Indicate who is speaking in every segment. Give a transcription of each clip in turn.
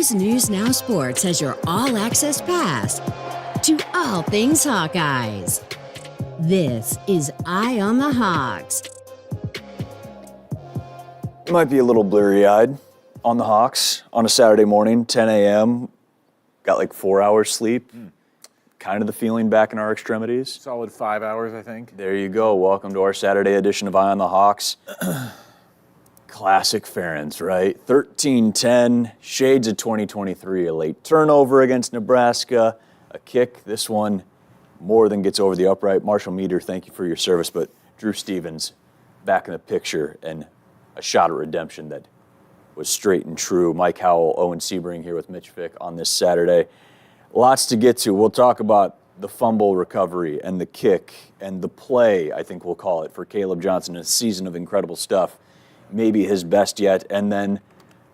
Speaker 1: Hawkeyes News Now Sports has your all-access pass to all things Hawkeyes. This is Eye on the Hawks.
Speaker 2: It might be a little bleary-eyed on the Hawks on a Saturday morning, 10 a.m. Got like 4 hours sleep. Kind of the feeling back in our extremities.
Speaker 3: Solid 5 hours, I think.
Speaker 2: There you go. Welcome to our Saturday edition of Eye on the Hawks. Classic Ferens, right? 13-10, shades of 2023, a late turnover against Nebraska, a kick. This one more than gets over the upright. Marshall Meeder, thank you for your service, but Drew Stevens back in the picture and a shot at redemption that was straight and true. Mike Howell, Owen Sebring here with Mitch Fick on this Saturday. Lots to get to. We'll talk about the fumble recovery and the kick and the play, I think we'll call it, for Kaleb Johnson, a season of incredible stuff. Maybe his best yet, and then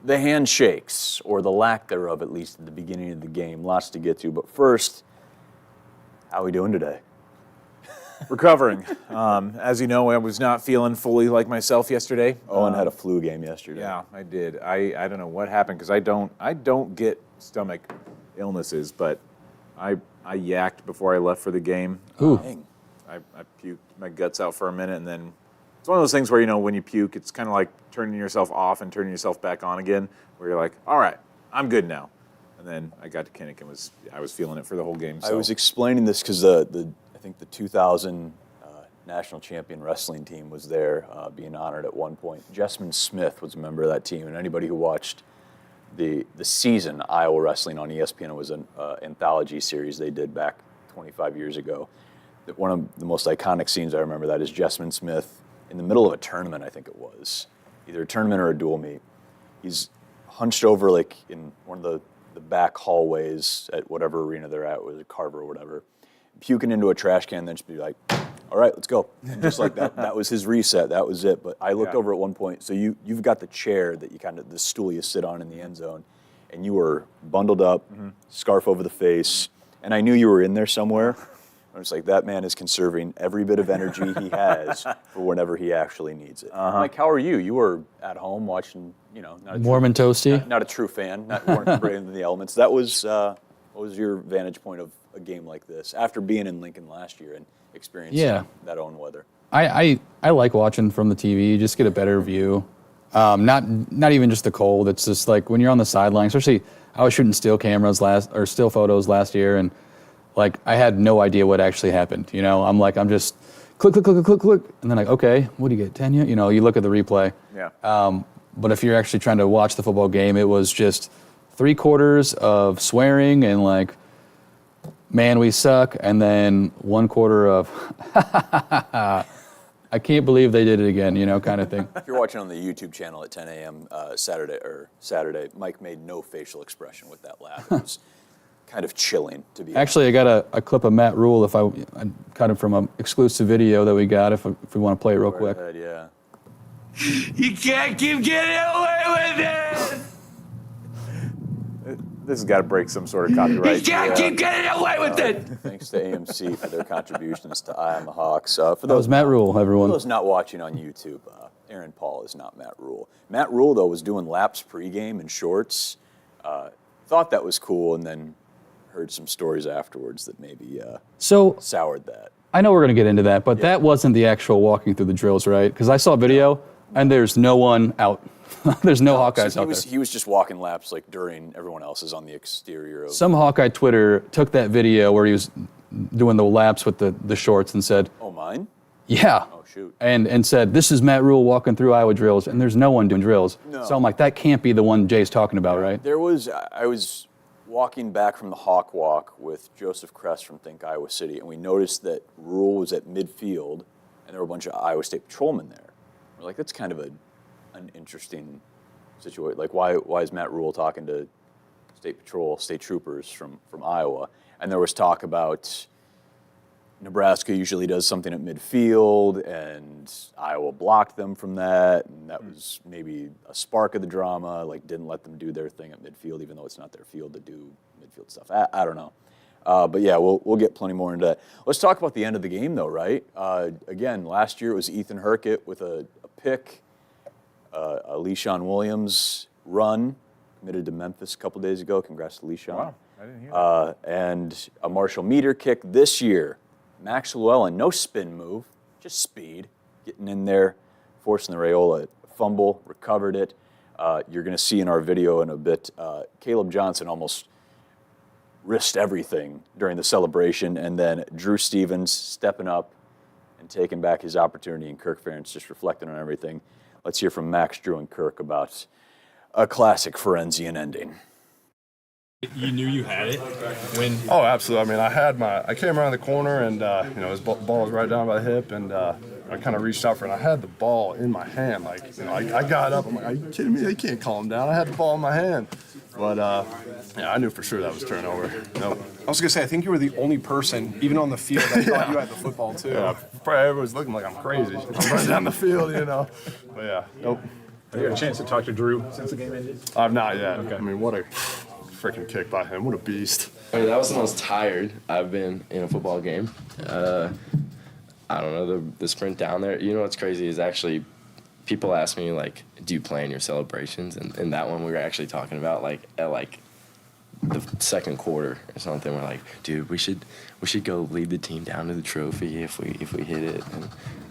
Speaker 2: the handshakes, or the lack thereof, at least at the beginning of the game. Lots to get to, but first, how are we doing today?
Speaker 3: Recovering. As you know, I was not feeling fully like myself yesterday.
Speaker 2: Owen had a flu game yesterday.
Speaker 3: Yeah, I did. I don't know what happened, because I don't get stomach illnesses, but I yacked before I left for the game.
Speaker 2: Ooh.
Speaker 3: I puked my guts out for a minute, and then it's one of those things where, you know, when you puke, it's kind of like turning yourself off and turning yourself back on again, where you're like, all right, I'm good now. And then I got to Kinnick and I was feeling it for the whole game. So.
Speaker 2: I was explaining this because I think the 2000 national champion wrestling team was there being honored at one point. Jessamine Smith was a member of that team, and anybody who watched the season Iowa Wrestling on ESPN, it was an anthology series they did back 25 years ago. One of the most iconic scenes I remember that is Jessamine Smith in the middle of a tournament, I think it was, either a tournament or a dual meet. He's hunched over like in one of the back hallways at whatever arena they're at, was it Carver or whatever, puking into a trash can, then just be like, all right, let's go. And just like that, that was his reset, that was it. But I looked over at one point, so you've got the chair that the stool you sit on in the end zone, and you were bundled up, scarf over the face, and I knew you were in there somewhere. I was like, that man is conserving every bit of energy he has for whenever he actually needs it. Mike, how are you? You were at home watching, not a
Speaker 4: warm and toasty.
Speaker 2: Not a true fan. You weren't braving in the elements. That was what was your vantage point of a game like this after being in Lincoln last year and experiencing that own weather?
Speaker 4: I like watching from the TV. You just get a better view. Not even just the cold. It's just like when you're on the sideline. Especially, I was shooting still photos last year, and like, I had no idea what actually happened. I'm just click, and then like, okay, what do you get, 10 yet? You look at the replay.
Speaker 3: Yeah.
Speaker 4: But if you're actually trying to watch the football game, it was just 3 quarters of swearing and like, man, we suck, and then 1 quarter of, I can't believe they did it again, kind of thing.
Speaker 2: If you're watching on the YouTube channel at 10 a.m. Saturday, Mike made no facial expression with that laugh. It was kind of chilling, to be honest.
Speaker 4: Actually, I got a clip of Matt Rule, I cut him from an exclusive video that we got, if we want to play it real quick.
Speaker 2: Ahead, yeah.
Speaker 5: You can't keep getting away with it!
Speaker 3: This has got to break some sort of copyright.
Speaker 5: You can't keep getting away with it!
Speaker 2: Thanks to AMC for their contributions to Eye on the Hawks.
Speaker 4: That was Matt Rule, everyone.
Speaker 2: For those not watching on YouTube, Aaron Paul is not Matt Rule. Matt Rule, though, was doing laps pregame in shorts. Thought that was cool, and then heard some stories afterwards that maybe soured that.
Speaker 4: I know we're going to get into that, but that wasn't the actual walking through the drills, right? Because I saw video, and there's no one out. There's no Hawkeyes out there.
Speaker 2: He was just walking laps like during everyone else is on the exterior of...
Speaker 4: Some Hawkeye Twitter took that video where he was doing the laps with the shorts and said...
Speaker 2: Oh, mine?
Speaker 4: Yeah.
Speaker 2: Oh, shoot.
Speaker 4: And said, this is Matt Rule walking through Iowa drills, and there's no one doing drills.
Speaker 2: No.
Speaker 4: So I'm like, that can't be the one Jay's talking about, right?
Speaker 2: I was walking back from the Hawk Walk with Joseph Kress from Think Iowa City, and we noticed that Rule was at midfield, and there were a bunch of Iowa State patrolmen there. We're like, that's kind of an interesting situation. Like, why is Matt Rule talking to state troopers from Iowa? And there was talk about Nebraska usually does something at midfield, and Iowa blocked them from that, and that was maybe a spark of the drama, like didn't let them do their thing at midfield, even though it's not their field to do midfield stuff. I don't know. But yeah, we'll get plenty more into that. Let's talk about the end of the game, though, right? Again, last year it was Ethan Herkett with a pick, a Le'Shawn Williams run, committed to Memphis a couple days ago. Congrats to Le'Shawn.
Speaker 3: Wow, I didn't hear that.
Speaker 2: And a Marshall Meeder kick this year. Max Llewellyn, no spin move, just speed, getting in there, forcing the Raiola fumble, recovered it. You're going to see in our video in a bit, Kaleb Johnson almost risked everything during the celebration, and then Drew Stevens stepping up and taking back his opportunity, and Kirk Ferentz just reflecting on everything. Let's hear from Max, Drew, and Kirk about a classic Forensian ending.
Speaker 6: You knew you had it when.
Speaker 7: Oh, absolutely. I mean, I came around the corner and, his ball was right down by the hip, and I kind of reached out for it. And I had the ball in my hand. I got up. I'm like, are you kidding me? You can't calm down. I had the ball in my hand. But, I knew for sure that was turnover. Nope.
Speaker 8: I was going to say, I think you were the only person, even on the field, that thought you had the football, too.
Speaker 7: Yeah, probably everyone's looking like I'm crazy. I'm running down the field, But, yeah, nope.
Speaker 6: Have you had a chance to talk to Drew since the game ended?
Speaker 7: I've not yet.
Speaker 6: Okay.
Speaker 7: I mean, what a freaking kick by him. What a beast.
Speaker 9: I mean, that was the most tired I've been in a football game. I don't know, the sprint down there. You know what's crazy is actually people ask me, like, do you play in your celebrations? And in that one we were actually talking about, at the second quarter or something. We're like, dude, we should go lead the team down to the trophy if we hit it.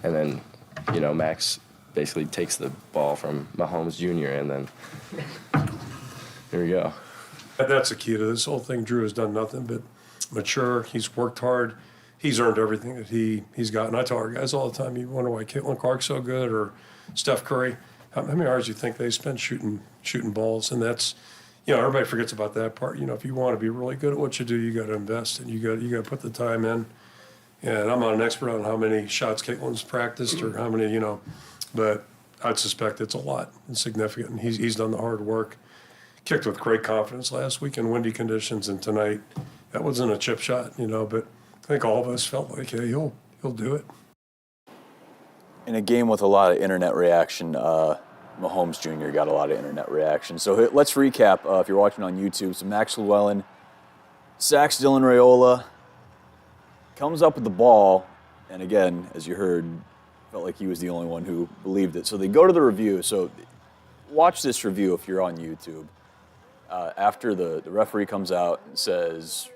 Speaker 9: And then, Max basically takes the ball from Mahomes Jr. and then here we go.
Speaker 10: That's the key to this whole thing. Drew has done nothing but mature. He's worked hard. He's earned everything that he's gotten. I tell our guys all the time, you wonder why Caitlin Clark's so good or Steph Curry. How many hours do you think they spend shooting balls? And that's, everybody forgets about that part. If you want to be really good at what you do, you got to invest and you got to put the time in. And I'm not an expert on how many shots Caitlin's practiced or how many, but I'd suspect it's a lot and significant. And he's done the hard work. Kicked with great confidence last week in windy conditions, and tonight that wasn't a chip shot, but I think all of us felt like, hey, he'll do it.
Speaker 2: In a game with a lot of internet reaction, Mahomes Jr. got a lot of internet reaction. So let's recap. If you're watching on YouTube, so Max Llewellyn sacks Dylan Raiola, comes up with the ball, and again, as you heard, felt like he was the only one who believed it. So they go to the review. So watch this review if you're on YouTube. After the referee comes out and says,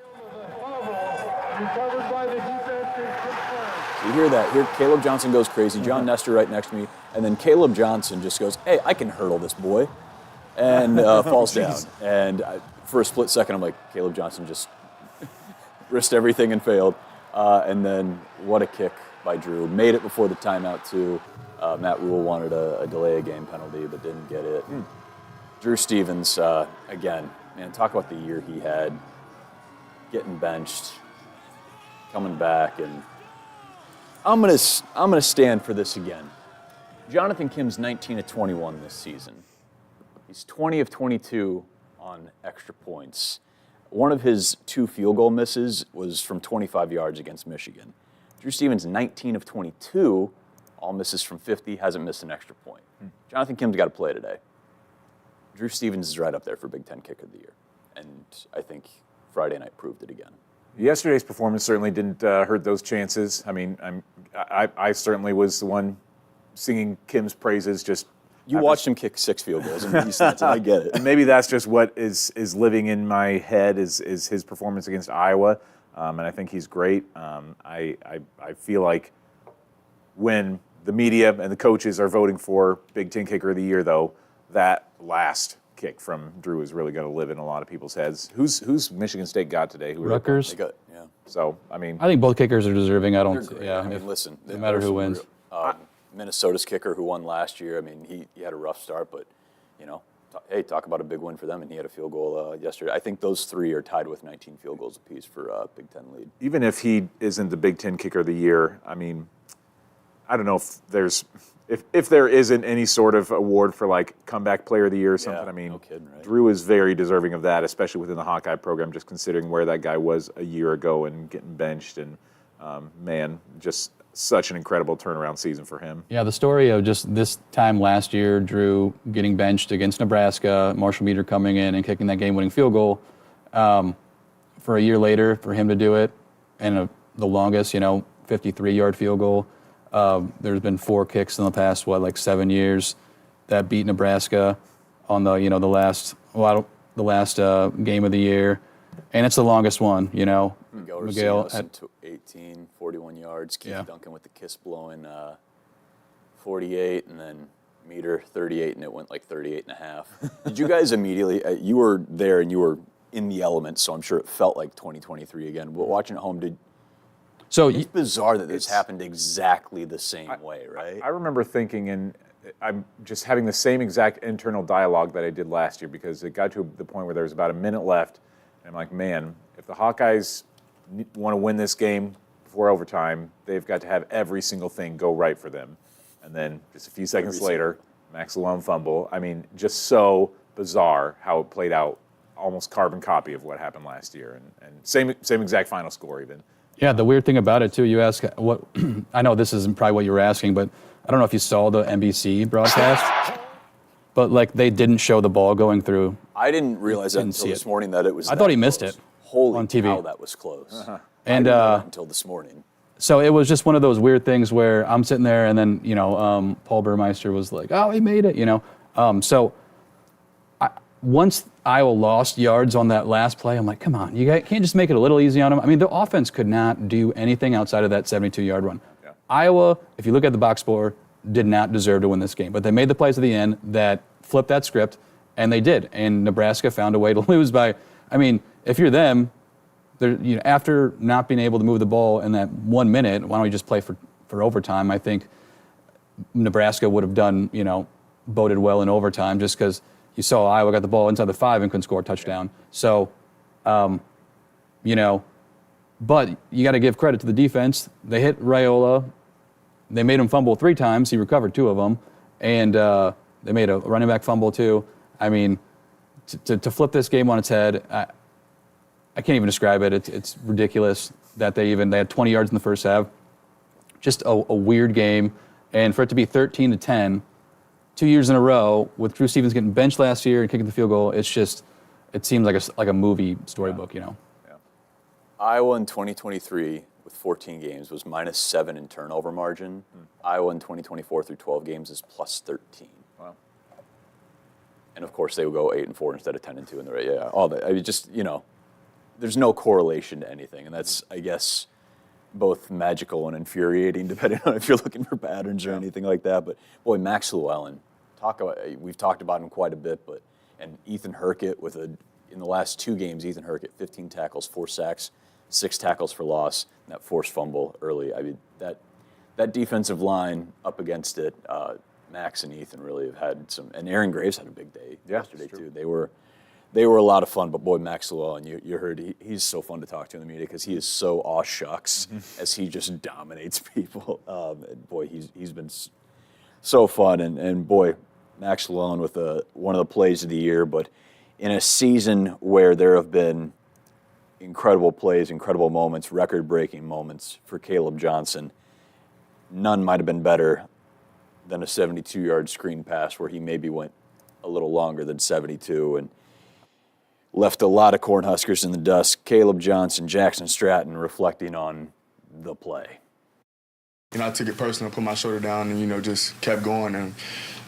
Speaker 2: you hear that. Here, Kaleb Johnson goes crazy. John Nestor right next to me. And then Kaleb Johnson just goes, hey, I can hurdle this boy. And falls down. And for a split second, I'm like, Kaleb Johnson just risked everything and failed. And then what a kick by Drew. Made it before the timeout, too. Matt Rule wanted a delay of game penalty, but didn't get it. Drew Stevens, again, man, talk about the year he had. Getting benched, coming back, and I'm gonna stand for this again. Jonathan Kim's 19 of 21 this season. He's 20 of 22 on extra points. One of his 2 field goal misses was from 25 yards against Michigan. Drew Stevens, 19 of 22, all misses from 50, hasn't missed an extra point. Jonathan Kim's got to play today. Drew Stevens is right up there for Big Ten Kicker of the Year, and I think Friday night proved it again.
Speaker 3: Yesterday's performance certainly didn't hurt those chances. I mean, I certainly was the one singing Kim's praises.
Speaker 2: You watched him kick 6 field goals, and I get it.
Speaker 3: And maybe that's just what is living in my head is his performance against Iowa, and I think he's great. I feel like when the media and the coaches are voting for Big Ten Kicker of the Year, though, that last kick from Drew is really going to live in a lot of people's heads. Who's Michigan State got today?
Speaker 4: Rutgers.
Speaker 2: They got, yeah.
Speaker 3: So, I mean,
Speaker 4: I think both kickers are deserving. I don't.
Speaker 2: They're great.
Speaker 4: Yeah.
Speaker 2: I mean, listen.
Speaker 4: No matter who wins.
Speaker 2: Minnesota's kicker who won last year. I mean, he had a rough start, but talk about a big win for them, and he had a field goal yesterday. I think those 3 are tied with 19 field goals apiece for Big Ten lead.
Speaker 3: even if he isn't the Big Ten Kicker of the Year, I mean, I don't know if there isn't any sort of award for like comeback player of the year or something.
Speaker 2: Yeah,
Speaker 3: I mean,
Speaker 2: no kidding, right?
Speaker 3: Drew is very deserving of that, especially within the Hawkeye program, just considering where that guy was a year ago and getting benched. And man, just such an incredible turnaround season for him.
Speaker 4: Yeah, the story of just this time last year, Drew getting benched against Nebraska, Marshall Meeder coming in and kicking that game-winning field goal. For a year later, for him to do it, and the longest, 53-yard field goal. There's been 4 kicks in the past, 7 years that beat Nebraska. on the the last game of the year, and it's the longest one.
Speaker 2: Miguel at 18, 41 yards. Keith Duncan with the kiss blowing 48, and then Meeder 38, and it went like 38 and a half. Did you guys immediately? You were there and you were in the element, so I'm sure it felt like 2023 again. But watching at home, it's bizarre that this happened exactly the same way, right?
Speaker 3: I remember thinking, and I'm just having the same exact internal dialogue that I did last year, because it got to the point where there was about a minute left, and I'm like, man, if the Hawkeyes want to win this game before overtime, they've got to have every single thing go right for them. And then just a few seconds later, Max Malone fumble. I mean, just so bizarre how it played out, almost carbon copy of what happened last year, and same exact final score even.
Speaker 4: Yeah, the weird thing about it too, you ask what, I know this isn't probably what you were asking, but I don't know if you saw the NBC broadcast, but like they didn't show the ball going through.
Speaker 2: I didn't realize that until this morning that it was.
Speaker 4: I thought he missed it.
Speaker 2: Holy
Speaker 4: on TV.
Speaker 2: cow, that was close.
Speaker 4: And
Speaker 2: I didn't know that until this morning.
Speaker 4: So it was just one of those weird things where I'm sitting there, and then Paul Burmeister was like, "Oh, he made it," once Iowa lost yards on that last play, I'm like, "Come on, you can't just make it a little easy on them." I mean, the offense could not do anything outside of that 72-yard run. Yeah. Iowa, if you look at the box score, did not deserve to win this game, but they made the plays at the end that flipped that script, and they did. And Nebraska found a way to lose by. I mean, if you're them. After not being able to move the ball in that 1 minute, why don't we just play for overtime? I think Nebraska would have done, boded well in overtime, just because you saw Iowa got the ball inside the 5 and couldn't score a touchdown. So, but you got to give credit to the defense. They hit Raiola. They made him fumble 3 times. He recovered 2 of them. And they made a running back fumble too. I mean, to flip this game on its head, I can't even describe it. It's ridiculous that they had 20 yards in the first half. Just a weird game. And for it to be 13-10, 2 years in a row, with Drew Stevens getting benched last year and kicking the field goal, it seems like a movie storybook, Yeah.
Speaker 2: Iowa in 2023 with 14 games was -7 in turnover margin. Iowa in 2024 through 12 games is +13.
Speaker 3: Wow.
Speaker 2: And of course they will go 8-4 instead of 10-2 in the all that. I mean, there's no correlation to anything, and that's, I guess, both magical and infuriating, depending on if you're looking for patterns or anything like that. But boy, Max Llewellyn, we've talked about him quite a bit, and Ethan Hurkett in the last 2 games, Ethan Hurkett 15 tackles, 4 sacks, 6 tackles for loss, and that forced fumble early. I mean, that defensive line up against it, Max and Ethan really have had some, and Aaron Graves had a big day yesterday too. They were a lot of fun, but boy, Max Llewellyn, you heard he's so fun to talk to in the media because he is so aw shucks as he just dominates people. Boy, he's been so fun, and boy, Max Llewellyn with one of the plays of the year, but in a season where there have been incredible plays, incredible moments, record-breaking moments for Kaleb Johnson, none might have been better than a 72-yard screen pass where he maybe went a little longer than 72 and left a lot of Cornhuskers in the dust. Kaleb Johnson, Jackson Stratton reflecting on the play.
Speaker 11: I took it personal, put my shoulder down, and, just kept going. And,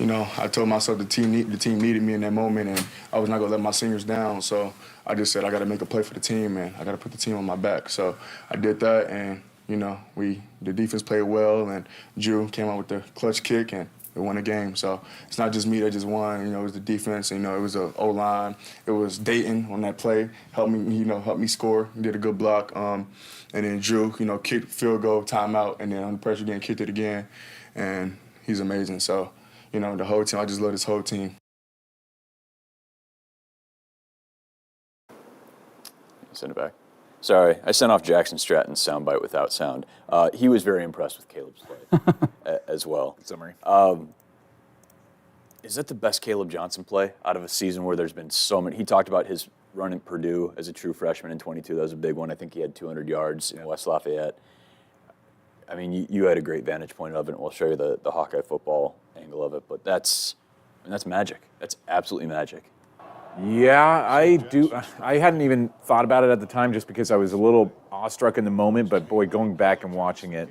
Speaker 11: I told myself the team needed me in that moment, and I was not going to let my seniors down. So I just said, I got to make a play for the team, and I got to put the team on my back. So I did that, and, the defense played well, and Drew came out with the clutch kick, and we won the game. So it's not just me that just won. It was the defense. It was the O-line. It was Dayton on that play. Helped me score. He did a good block. And then Drew, kicked field goal, timeout, and then under pressure again, kicked it again. And he's amazing. So, the whole team, I just love this whole team.
Speaker 2: Send it back. Sorry, I sent off Jackson Stratton's soundbite without sound. He was very impressed with Kaleb's play as well.
Speaker 3: Good summary.
Speaker 2: Is that the best Kaleb Johnson play out of a season where there's been so many? He talked about his run at Purdue as a true freshman in 22. That was a big one. I think he had 200 yards in West Lafayette. I mean, you had a great vantage point of it, and we'll show you the Hawkeye football angle of it. But that's magic. That's absolutely magic.
Speaker 3: Yeah, I do. I hadn't even thought about it at the time just because I was a little awestruck in the moment. But, boy, going back and watching it,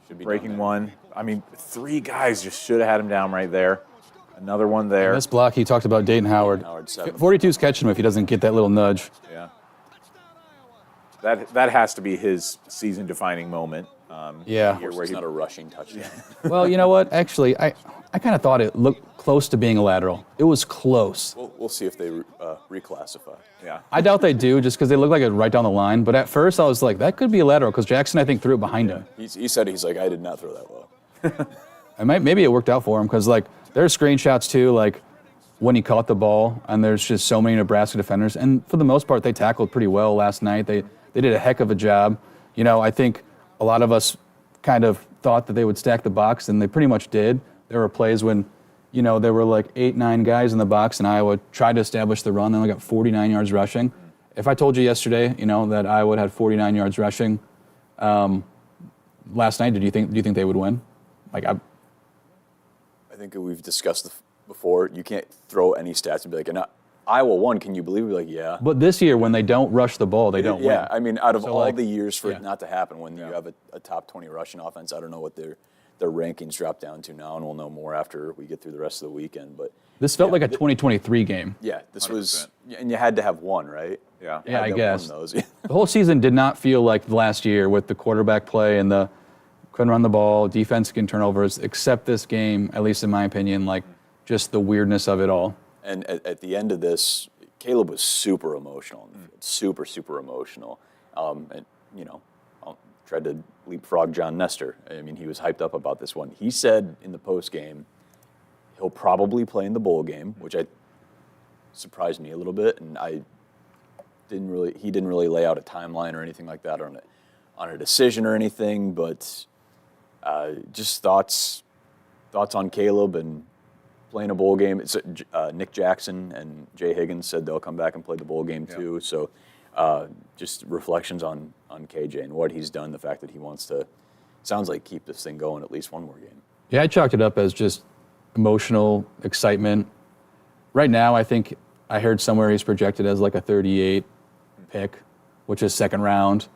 Speaker 3: breaking one. I mean, 3 guys just should have had him down right there. Another one there.
Speaker 4: This block, he talked about Dayton Howard. 42's catching him if he doesn't get that little nudge.
Speaker 3: Yeah. That has to be his season-defining moment.
Speaker 4: Yeah.
Speaker 2: Where it's not a rushing touchdown.
Speaker 4: Well, you know what? Actually, I kind of thought it looked close to being a lateral. It was close.
Speaker 2: We'll see if they reclassify.
Speaker 3: Yeah.
Speaker 4: I doubt they do just because they look like it right down the line. But at first, I was like, that could be a lateral because Jackson, I think, threw it behind him.
Speaker 2: He said, he's like, I did not throw that well.
Speaker 4: And maybe it worked out for him because, like, there's screenshots, too, like, when he caught the ball, and there's just so many Nebraska defenders. And for the most part, they tackled pretty well last night. They did a heck of a job. You know, I think a lot of us kind of thought that they would stack the box, and they pretty much did. There were plays when, you know, there were like 8, 9 guys in the box, and Iowa tried to establish the run. They only got 49 yards rushing. If I told you yesterday, you know, that Iowa had 49 yards rushing last night, do you think they would win? Like,
Speaker 2: I think we've discussed before. You can't throw any stats and be like, Iowa won. Can you believe it? Like, yeah.
Speaker 4: But this year, when they don't rush the ball, they don't win.
Speaker 2: Yeah, I mean, out of
Speaker 4: So,
Speaker 2: all
Speaker 4: like,
Speaker 2: the years for
Speaker 4: yeah.
Speaker 2: it not to happen, when you have a top 20 rushing offense, I don't know what their rankings drop down to now, and we'll know more after we get through the rest of the weekend. But
Speaker 4: this felt like a 2023 game.
Speaker 2: Yeah, this
Speaker 3: 100%.
Speaker 2: was, and you had to have one, right?
Speaker 3: Yeah.
Speaker 2: You
Speaker 4: Yeah,
Speaker 2: had
Speaker 4: I
Speaker 2: to have
Speaker 4: guess.
Speaker 2: one of those.
Speaker 4: The whole season did not feel like last year with the quarterback play and the couldn't run the ball, defense getting turnovers, except this game, at least in my opinion, like just the weirdness of it all.
Speaker 2: And at the end of this, Kaleb was super emotional in the field, super, super emotional. And, you know, I tried to leapfrog John Nestor. I mean, he was hyped up about this one. He said in the post game, he'll probably play in the bowl game, which surprised me a little bit. And he didn't really lay out a timeline or anything like that on a decision or anything, but just thoughts on Kaleb and playing a bowl game. It's Nick Jackson and Jay Higgins said they'll come back and play the bowl game too. So just reflections on KJ and what he's done, the fact that he wants to, sounds like, keep this thing going at least one more game.
Speaker 4: Yeah, I chalked it up as just emotional excitement. Right now, I think I heard somewhere he's projected as like a 38 pick, which is second round.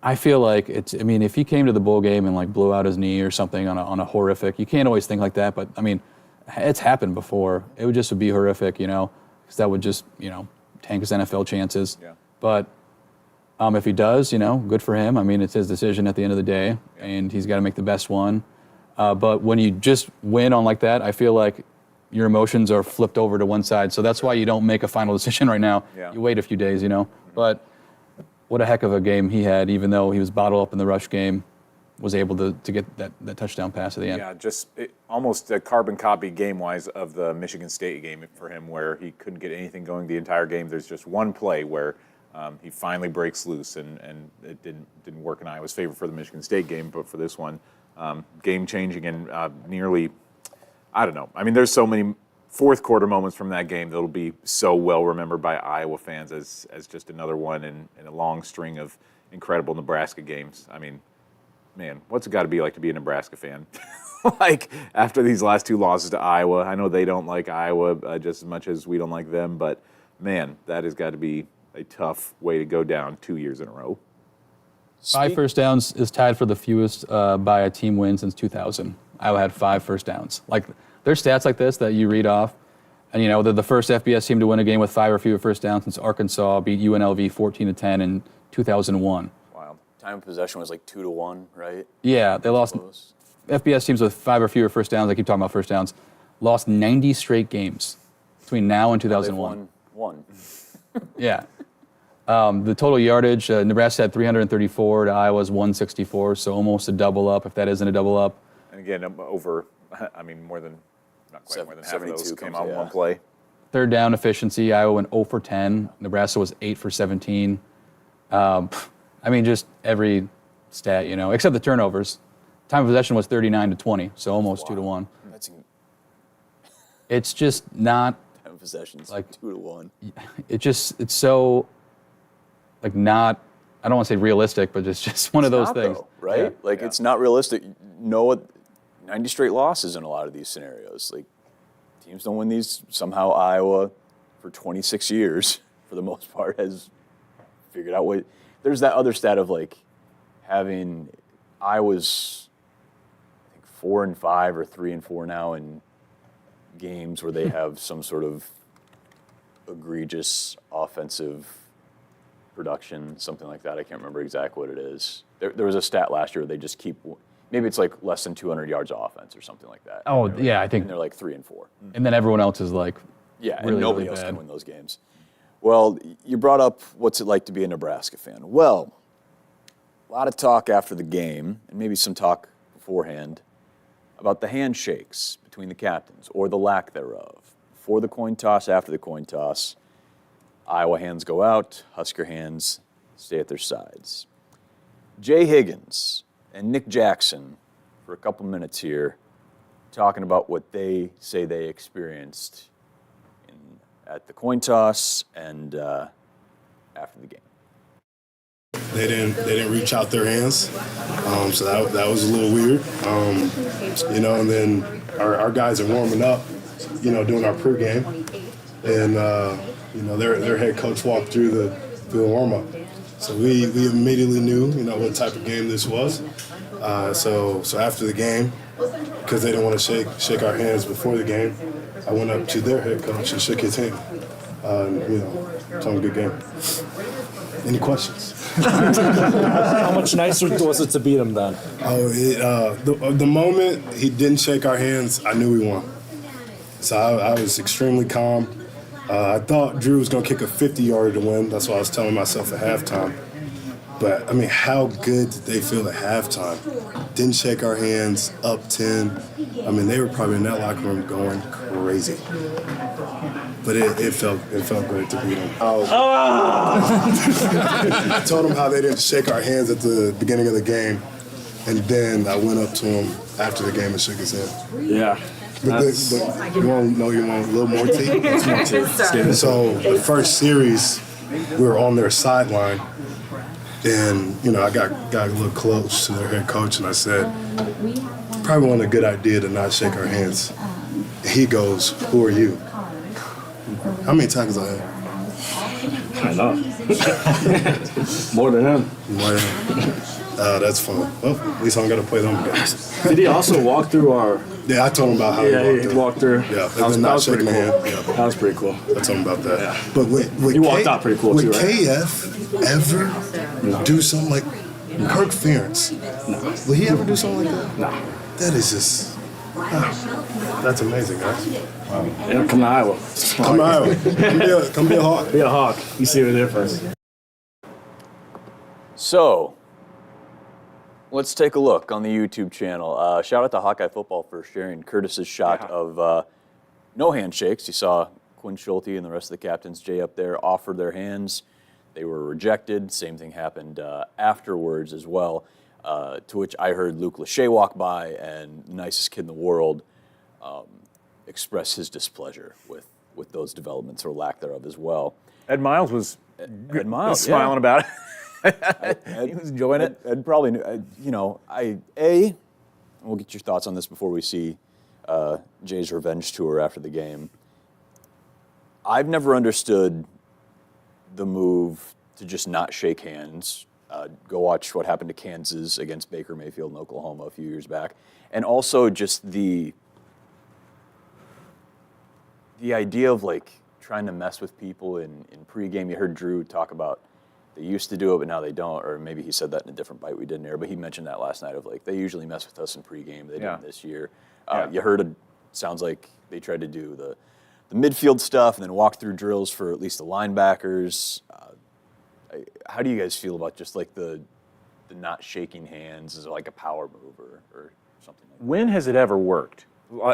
Speaker 4: I feel like if he came to the bowl game and like blew out his knee or something on a horrific, you can't always think like that, but I mean, it's happened before. It would just be horrific, you know, because that would just, you know, tank his NFL chances.
Speaker 3: Yeah.
Speaker 4: But if he does, you know, good for him. I mean, it's his decision at the end of the day, and he's got to make the best one. But when you just win on like that, I feel like your emotions are flipped over to one side. So that's why you don't make a final decision right now.
Speaker 3: Yeah.
Speaker 4: You wait a few days, you know. But what a heck of a game he had, even though he was bottled up in the rush game, was able to get that touchdown pass at the end.
Speaker 3: Yeah, just almost a carbon copy game-wise of the Michigan State game for him, where he couldn't get anything going the entire game. There's just one play where he finally breaks loose, and it didn't work in Iowa's favor for the Michigan State game, but for this one, game-changing and nearly, I don't know. I mean, there's so many fourth quarter moments from that game that'll be so well remembered by Iowa fans as just another one in a long string of incredible Nebraska games. I mean, man, what's it got to be like to be a Nebraska fan? Like, after these last 2 losses to Iowa, I know they don't like Iowa just as much as we don't like them, but, man, that has got to be a tough way to go down 2 years in a row.
Speaker 4: 5 first downs is tied for the fewest by a team win since 2000. Iowa had 5 first downs. Like, there's stats like this that you read off, and, you know, they're the first FBS team to win a game with 5 or fewer first downs since Arkansas beat UNLV 14-10 in 2001.
Speaker 2: Time of possession was like 2-1, right?
Speaker 4: Yeah, they lost.
Speaker 2: Close.
Speaker 4: FBS teams with 5 or fewer first downs, I keep talking about first downs, lost 90 straight games between now and 2001.
Speaker 2: They've won one.
Speaker 4: Yeah. The total yardage, Nebraska had 334 to Iowa's 164, so almost a double up, if that isn't a double up.
Speaker 3: And again, more than, not quite more than half of those
Speaker 2: 72
Speaker 3: came
Speaker 2: comes,
Speaker 3: on one play.
Speaker 4: Third down efficiency, Iowa went 0 for 10. Nebraska was 8 for 17. I mean, just every stat, you know, except the turnovers. Time of possession was 39-20, so almost 2-1. It's just not.
Speaker 2: Time of possessions
Speaker 4: like
Speaker 2: 2-1.
Speaker 4: It's so, like, not. I don't want to say realistic, but it's just one of those things,
Speaker 2: though, right?
Speaker 4: Yeah.
Speaker 2: Like, it's not realistic. No, 90 straight losses in a lot of these scenarios. Like, teams don't win these. Somehow Iowa, for 26 years, for the most part, has figured out what. There's that other stat of, like, having Iowa's, I think, 4-5 or 3-4 now in games where they have some sort of egregious offensive production, something like that. I can't remember exactly what it is. There was a stat last year where they just keep, maybe it's like less than 200 yards of offense or something like that.
Speaker 4: Oh,
Speaker 2: like,
Speaker 4: yeah, I think.
Speaker 2: And they're like 3 and 4.
Speaker 4: And then everyone else is like,
Speaker 2: yeah,
Speaker 4: really,
Speaker 2: and nobody
Speaker 4: really
Speaker 2: else
Speaker 4: bad.
Speaker 2: can win those games. Well, you brought up what's it like to be a Nebraska fan. Well, a lot of talk after the game, and maybe some talk beforehand, about the handshakes between the captains, or the lack thereof. Before the coin toss, after the coin toss, Iowa hands go out, Husker hands stay at their sides. Jay Higgins and Nick Jackson, for a couple minutes here, talking about what they say they experienced at the coin toss and after the game.
Speaker 11: They didn't reach out their hands, so that was a little weird. And then our guys are warming up, doing our pregame, and their head coach walked through the warm up, so we immediately knew what type of game this was. So after the game, because they didn't want to shake our hands before the game, I went up to their head coach and shook his hand. Told him good game. Any questions?
Speaker 12: How much nicer was it to beat him then?
Speaker 11: The moment he didn't shake our hands, I knew we won. So I was extremely calm. I thought Drew was going to kick a 50-yarder to win. That's what I was telling myself at halftime. But, how good did they feel at halftime? Didn't shake our hands, up 10. They were probably in that locker room going crazy. But it felt great to beat them. I told them how they didn't shake our hands at the beginning of the game, and then I went up to him after the game and shook his hand.
Speaker 12: Yeah.
Speaker 11: But you want a little more tea? More tea. So the first series, we were on their sideline, and I got a little close to their head coach, and I said, probably wasn't a good idea to not shake our hands. He goes, "Who are you?" How many tackles I had?
Speaker 12: I know. More than him.
Speaker 11: That's fun. Well, at least I don't got to play them guys.
Speaker 12: Did he also walk through our...
Speaker 11: Yeah, I told him about how
Speaker 12: he walked through.
Speaker 11: Yeah, and then not shaking the hand. Yeah.
Speaker 12: That was pretty cool.
Speaker 11: I told him about that.
Speaker 12: Yeah.
Speaker 11: But with
Speaker 12: he walked out pretty cool, too, right?
Speaker 11: Would KF ever do something like Kirk Ferentz?
Speaker 12: No.
Speaker 11: Will he ever do something like that?
Speaker 12: No.
Speaker 11: That is just... that's amazing, guys.
Speaker 12: Wow. Yeah, come to Iowa.
Speaker 11: Come to Iowa. Come be a Hawk.
Speaker 12: Be a Hawk. You see the difference.
Speaker 2: So, let's take a look on the YouTube channel. Shout out to Hawkeye Football for sharing Curtis's shot of no handshakes. You saw Quinn Schulte and the rest of the captains, Jay up there, offered their hands. They were rejected. Same thing happened afterwards as well, to which I heard Luke Lachey walk by and nicest kid in the world express his displeasure with those developments or lack thereof as well.
Speaker 3: Ed Miles was smiling about it. He was enjoying it.
Speaker 2: Ed probably knew, we'll get your thoughts on this before we see Jay's revenge tour after the game. I've never understood the move to just not shake hands. Go watch what happened to Kansas against Baker Mayfield in Oklahoma a few years back. And also just the idea of trying to mess with people in pregame. You heard Drew talk about they used to do it, but now they don't. Or maybe he said that in a different bite we didn't air, but he mentioned that last night of they usually mess with us in pregame. They didn't this year. You heard sounds like they tried to do the midfield stuff and then walk through drills for at least the linebackers. How do you guys feel about just the not shaking hands as a power move or something like that?
Speaker 3: When has it ever worked?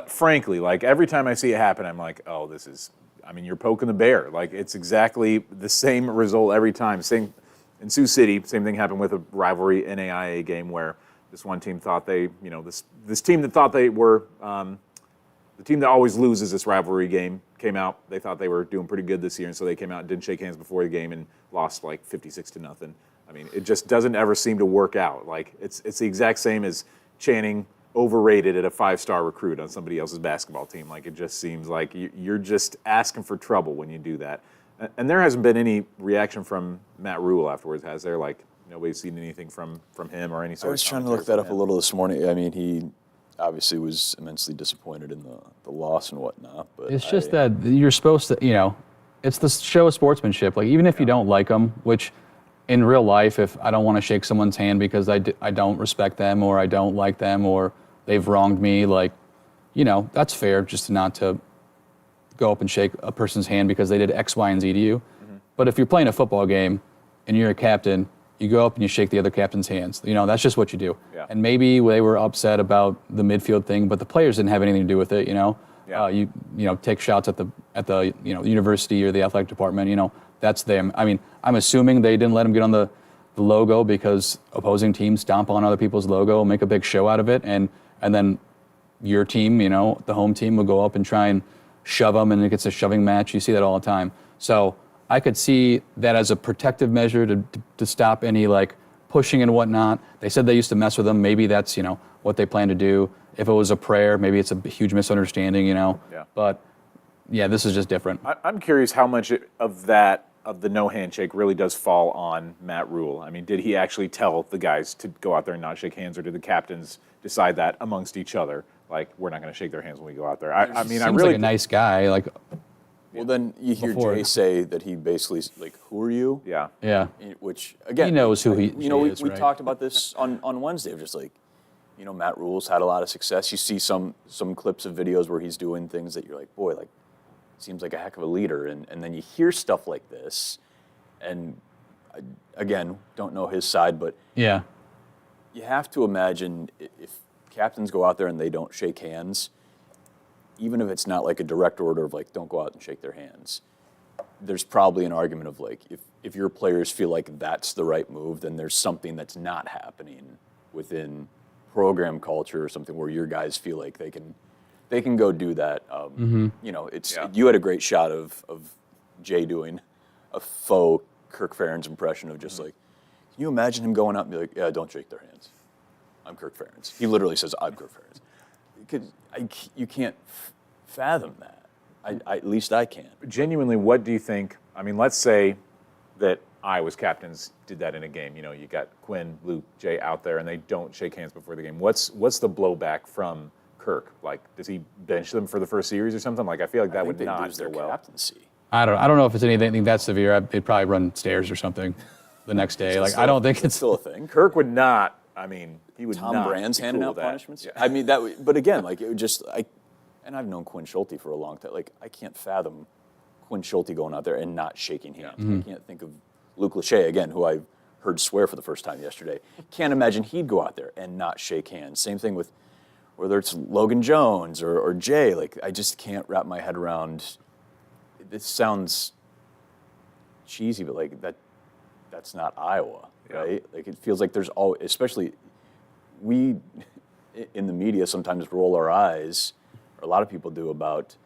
Speaker 3: Frankly, every time I see it happen, I'm like, oh, this is, you're poking the bear. It's exactly the same result every time. Same in Sioux City, same thing happened with a rivalry NAIA game where this one team thought this team that thought they were, the team that always loses this rivalry game came out, they thought they were doing pretty good this year, and so they came out and didn't shake hands before the game and lost 56-0. It just doesn't ever seem to work out. It's the exact same as chanting overrated at a 5-star recruit on somebody else's basketball team. It just seems like you're just asking for trouble when you do that. And there hasn't been any reaction from Matt Rule afterwards, has there? Nobody's seen anything from him or any sort of...
Speaker 2: I was trying to look that up a little this morning. obviously was immensely disappointed in the loss and whatnot. But
Speaker 4: It's just that you're supposed to, it's the show of sportsmanship. Like, even if you don't like them, which in real life, if I don't want to shake someone's hand because I don't respect them or I don't like them or they've wronged me, like, that's fair just not to go up and shake a person's hand because they did X, Y, and Z to you. But if you're playing a football game and you're a captain, you go up and you shake the other captain's hands. That's just what you do.
Speaker 3: Yeah.
Speaker 4: And maybe they were upset about the midfield thing, but the players didn't have anything to do with it. You take shots at the university or the athletic department. That's them. I mean, I'm assuming they didn't let them get on the logo because opposing teams stomp on other people's logo, make a big show out of it, and then your team, the home team, will go up and try and shove them, and it gets a shoving match. You see that all the time. So I could see that as a protective measure to stop any pushing and whatnot. They said they used to mess with them. Maybe that's what they plan to do. If it was a prayer, maybe it's a huge misunderstanding.
Speaker 3: Yeah.
Speaker 4: But yeah, this is just different.
Speaker 3: I'm curious how much of the no handshake really does fall on Matt Rule. I mean, did he actually tell the guys to go out there and not shake hands, or did the captains decide that amongst each other? Like, we're not going to shake their hands when we go out there. I mean, I really
Speaker 4: like a nice guy.
Speaker 2: Well, then you hear Jay say that he basically who are you?
Speaker 3: Yeah.
Speaker 4: Yeah.
Speaker 2: Which again,
Speaker 4: he knows who he is.
Speaker 2: We
Speaker 4: right?
Speaker 2: talked about this on Wednesday. Just Matt Rule's had a lot of success. You see some clips of videos where he's doing things that you're like, boy, seems like a heck of a leader. And then you hear stuff like this, and again, don't know his side, but
Speaker 4: yeah,
Speaker 2: you have to imagine if captains go out there and they don't shake hands, even if it's not like a direct order of don't go out and shake their hands, there's probably an argument of if your players feel like that's the right move, then there's something that's not happening within program culture or something where your guys feel like they can go do that. You had a great shot of Jay doing a faux Kirk Ferentz impression of just can you imagine him going up and be like, yeah, don't shake their hands. I'm Kirk Ferentz. He literally says, I'm Kirk Ferentz. You can't fathom that. At least I can't.
Speaker 3: Genuinely, what do you think? I mean, let's say that Iowa's captains did that in a game. You got Quinn, Luke, Jay out there, and they don't shake hands before the game. What's the blowback from Kirk? Does he bench them for the first series or something? I feel like that would not
Speaker 2: lose their
Speaker 3: go well.
Speaker 2: captaincy.
Speaker 4: I don't know if it's anything that severe. They'd probably run stairs or something the next day. I don't think it's
Speaker 2: still a thing.
Speaker 3: Kirk would not. I mean, he would
Speaker 2: Tom
Speaker 3: not.
Speaker 2: Brand's
Speaker 3: be
Speaker 2: handing
Speaker 3: cool
Speaker 2: out
Speaker 3: with that.
Speaker 2: punishments. Yeah. I mean that. But again, it would just and I've known Quinn Schulte for a long time. I can't fathom Quinn Schulte going out there and not shaking hands.
Speaker 4: Mm-hmm.
Speaker 2: I can't think of Luke Lachey again, who I heard swear for the first time yesterday. Can't imagine he'd go out there and not shake hands. Same thing with whether it's Logan Jones or Jay. I just can't wrap my head around. It sounds cheesy, but that's not Iowa, right? It feels like there's always, especially we in the media sometimes roll our eyes, or a lot of people do, about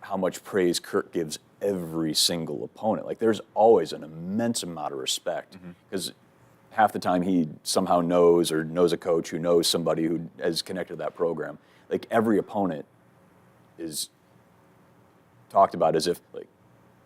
Speaker 2: how much praise Kirk gives every single opponent. There's always an immense amount of respect because half the time he somehow knows a coach who knows somebody who is connected to that program. Every opponent is talked about as if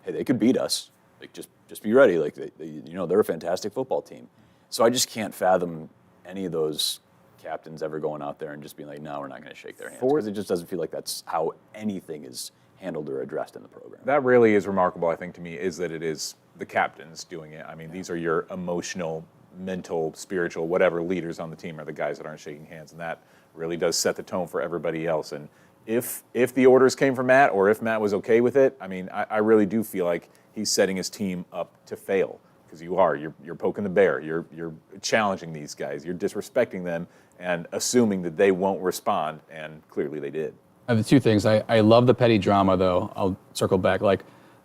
Speaker 2: hey, they could beat us. Just be ready. They're a fantastic football team. So I just can't fathom any of those captains ever going out there and just being like, no, we're not going to shake their hands, because it just doesn't feel like that's how anything is handled or addressed in the program.
Speaker 3: That really is remarkable, I think, to me, is that it is the captains doing it. I mean, these are your emotional, mental, spiritual, whatever leaders on the team are the guys that aren't shaking hands, and that really does set the tone for everybody else. And if the orders came from Matt, or if Matt was okay with it, I mean, I really do feel like he's setting his team up to fail, because you're poking the bear, you're challenging these guys, you're disrespecting them and assuming that they won't respond, and clearly they did.
Speaker 4: I have the two things. I love the petty drama, though. I'll circle back.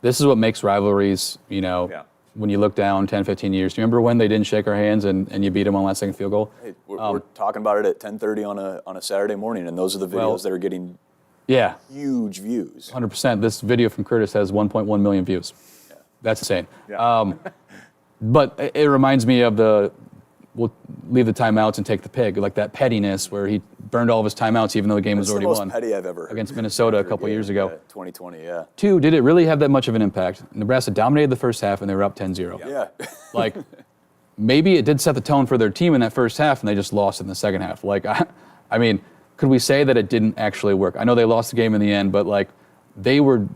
Speaker 4: This is what makes rivalries, when you look down 10, 15 years. Do you remember when they didn't shake our hands and you beat them on last second field goal?
Speaker 2: Hey, we're talking about it at 10:30 on a Saturday morning, and those are the videos that are getting huge views.
Speaker 4: 100%. This video from Curtis has 1.1 million views. Yeah. That's insane.
Speaker 3: Yeah.
Speaker 4: But it reminds me of we'll leave the timeouts and take the pig, that pettiness where he burned all of his timeouts even though the game was already won.
Speaker 2: That's the most petty I've ever heard.
Speaker 4: Against Minnesota a couple years ago.
Speaker 2: 2020, yeah.
Speaker 4: Two, did it really have that much of an impact? Nebraska dominated the first half and they were up 10-0.
Speaker 2: Yeah.
Speaker 4: Maybe it did set the tone for their team in that first half and they just lost in the second half. I mean, could we say that it didn't actually work? I know they lost the game in the end, but like they were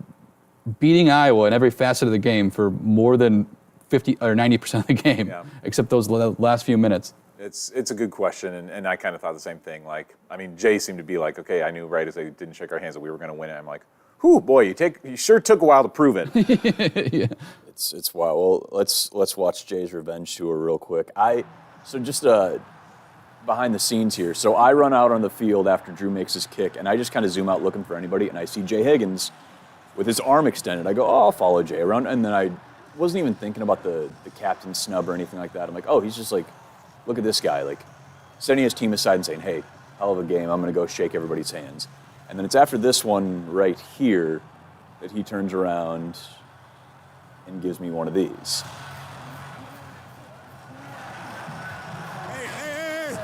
Speaker 4: beating Iowa in every facet of the game for more than 50 or 90% of the game, except those last few minutes.
Speaker 3: It's a good question, and I kind of thought the same thing. Like, I mean, Jay seemed to be like, okay, I knew right as they didn't shake our hands that we were going to win it. I'm like, whew, boy, you sure took a while to prove it.
Speaker 4: Yeah.
Speaker 2: It's wild. Well, let's watch Jay's revenge tour real quick. So just behind the scenes here. So I run out on the field after Drew makes his kick, and I just kind of zoom out looking for anybody, and I see Jay Higgins with his arm extended. I go, oh, I'll follow Jay around, and then I wasn't even thinking about the captain snub or anything like that. I'm like, oh, he's just like, look at this guy, like setting his team aside and saying, hey, hell of a game, I'm going to go shake everybody's hands. And then it's after this one right here that he turns around and gives me one of these.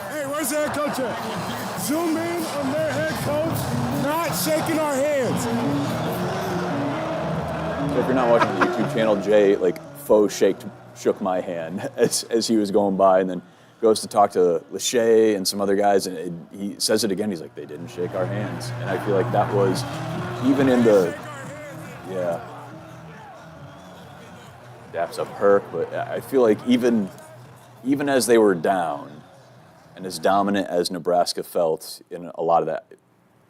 Speaker 13: Hey, where's the head coach at? Zoom in on their head coach not shaking our hands.
Speaker 2: So if you're not watching the YouTube channel, Jay faux shook my hand as he was going by, and then goes to talk to Lachey and some other guys, and he says it again. He's like, they didn't shake our hands. And I feel like that was, even in the, daps up Herc, but I feel like even as they were down, and as dominant as Nebraska felt in a lot of that,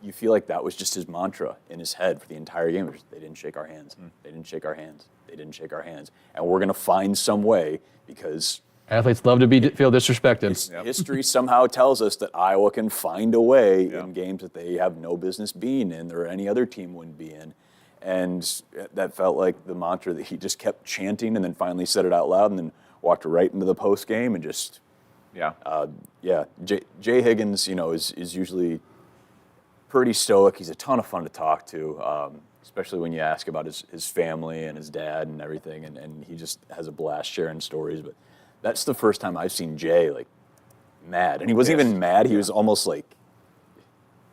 Speaker 2: you feel like that was just his mantra in his head for the entire game. They didn't shake our hands. They didn't shake our hands. They didn't shake our hands. And we're going to find some way, because
Speaker 4: athletes love to feel disrespected.
Speaker 2: History somehow tells us that Iowa can find a way in games that they have no business being in or any other team wouldn't be in. And that felt like the mantra that he just kept chanting, and then finally said it out loud, and then walked right into the post game and just, Jay Higgins, is usually pretty stoic. He's a ton of fun to talk to, especially when you ask about his family and his dad and everything, and he just has a blast sharing stories. But that's the first time I've seen Jay mad, and he wasn't even mad. He was almost like,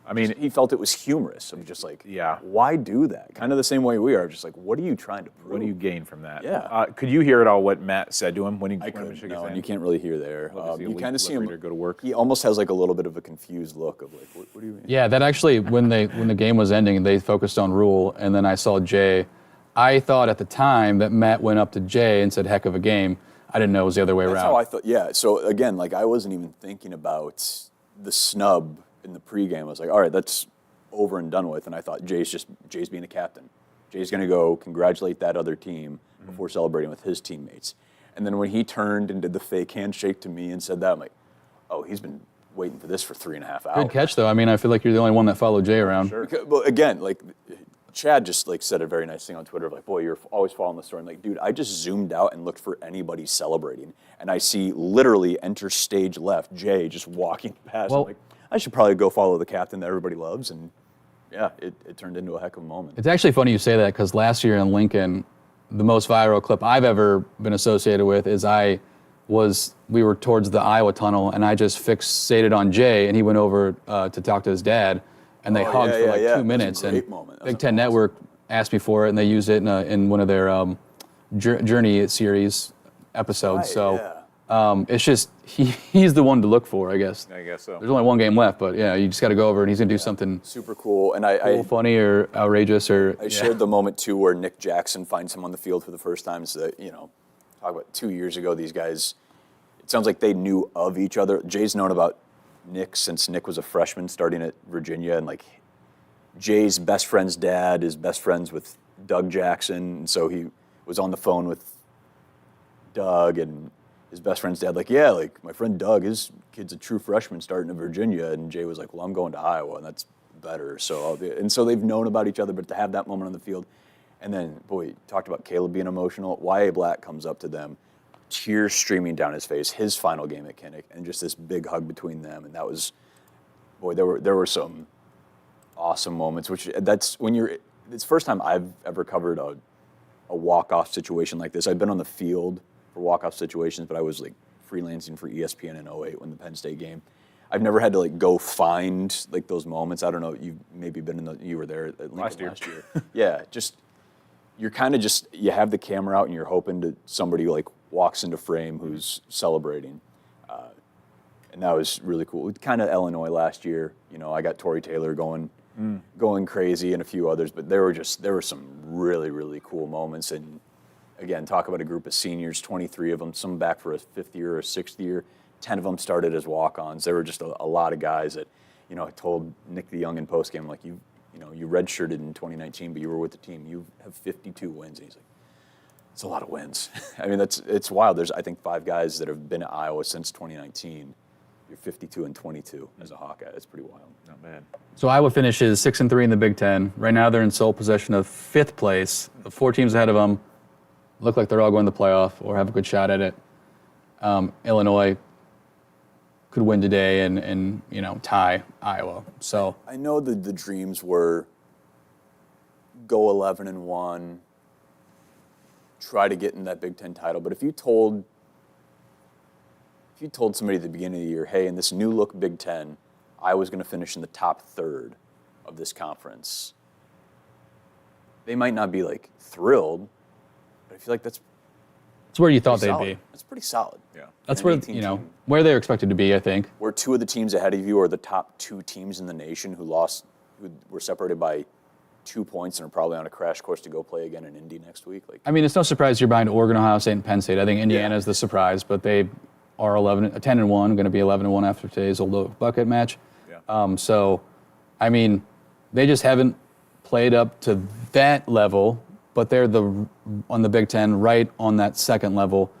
Speaker 2: I mean, he felt it was humorous. I'm just like, why do that? Kind of the same way we are. Just like, what are you trying to prove?
Speaker 3: What do you gain from that?
Speaker 2: Yeah.
Speaker 3: Could you hear at all what Matt said to him when he?
Speaker 2: I couldn't. No, and you can't really hear there. You kind of see him
Speaker 3: go to work.
Speaker 2: He almost has like a little bit of a confused look of like, what do you mean?
Speaker 4: Yeah, that actually, when the game was ending, they focused on Rule, and then I saw Jay. I thought at the time that Matt went up to Jay and said, heck of a game. I didn't know it was the other way around.
Speaker 2: That's how I thought, yeah. So again, I wasn't even thinking about the snub in the pregame. I was like, all right, that's over and done with. And I thought Jay's being a captain. Jay's going to go congratulate that other team before celebrating with his teammates. And then when he turned and did the fake handshake to me and said that, I'm like, oh, he's been waiting for this for 3.5 hours.
Speaker 4: Good catch, though. I mean, I feel like you're the only one that followed Jay around.
Speaker 2: Sure. Well, again, Chad just said a very nice thing on Twitter of boy, you're always following the story. I'm like, dude, I just zoomed out and looked for anybody celebrating, and I see literally enter stage left Jay just walking past.
Speaker 4: Well,
Speaker 2: I'm like, I should probably go follow the captain that everybody loves, and it turned into a heck of a moment.
Speaker 4: It's actually funny you say that, because last year in Lincoln, the most viral clip I've ever been associated with is we were towards the Iowa tunnel, and I just fixated on Jay, and he went over to talk to his dad. And they hugged for 2 minutes.
Speaker 2: That was a great moment.
Speaker 4: Big Ten Network asked me for it, and they used it in one of their Journey series episodes. It's just he's the one to look for, I guess.
Speaker 3: I guess so.
Speaker 4: There's only one game left, but you just got to go over, and he's gonna do something
Speaker 2: super cool and
Speaker 4: funny or outrageous or.
Speaker 2: I shared the moment too where Nick Jackson finds him on the field for the first time. So talk about 2 years ago. These guys, it sounds like they knew of each other. Jay's known about Nick since Nick was a freshman starting at Virginia, and Jay's best friend's dad is best friends with Doug Jackson, and so he was on the phone with Doug and his best friend's dad, my friend Doug, his kid's a true freshman starting at Virginia, and Jay was like, well, I'm going to Iowa, and that's better. So they've known about each other, but to have that moment on the field, and then talked about Kaleb being emotional. Y.A. Black comes up to them, tears streaming down his face, his final game at Kinnick, and just this big hug between them. And that was, there were some awesome moments, it's the first time I've ever covered a walk-off situation like this. I've been on the field for walk-off situations, but I was freelancing for ESPN in 2008 when the Penn State game. I've never had to go find those moments. I don't know, you've maybe been you were there at Lincoln last year. Yeah, you're kind of you have the camera out and you're hoping that somebody walks into frame who's celebrating. and that was really cool. Kind of Illinois last year. I got Tory Taylor going crazy and a few others, but there were some really, really cool moments. And again, talk about a group of seniors, 23 of them, some back for a fifth year or sixth year. 10 of them started as walk-ons. There were just a lot of guys that, I told Nick the Young in postgame, like, you redshirted in 2019, but you were with the team. You have 52 wins. And he's like, it's a lot of wins. I mean, it's wild. There's, I think, 5 guys that have been at Iowa since 2019. You're 52-22 as a Hawkeye. That's pretty wild.
Speaker 3: Not bad.
Speaker 4: So Iowa finishes 6-3 in the Big Ten. Right now they're in sole possession of 5th place. The 4 teams ahead of them look like they're all going to the playoff or have a good shot at it. Illinois could win today and tie Iowa. So
Speaker 2: I know the dreams were go 11-1, try to get in that Big Ten title. But if you told somebody at the beginning of the year, hey, in this new look Big Ten, Iowa's going to finish in the top third of this conference, they might not be like thrilled, but I feel like that's
Speaker 4: where you thought they'd
Speaker 2: solid.
Speaker 4: be.
Speaker 2: That's pretty solid.
Speaker 3: Yeah.
Speaker 4: That's where, where they're expected to be, I think.
Speaker 2: Where 2 of the teams ahead of you are the top 2 teams in the nation who were separated by 2 points and are probably on a crash course to go play again in Indy next week. Like,
Speaker 4: I mean, it's no surprise you're behind Oregon, Ohio State, and Penn State. I think Indiana is the surprise, but they are 10-1, going to be 11-1 after today's old bucket match.
Speaker 3: Yeah.
Speaker 4: So, I mean, they just haven't played up to that level, but they're on the Big Ten right on that second level.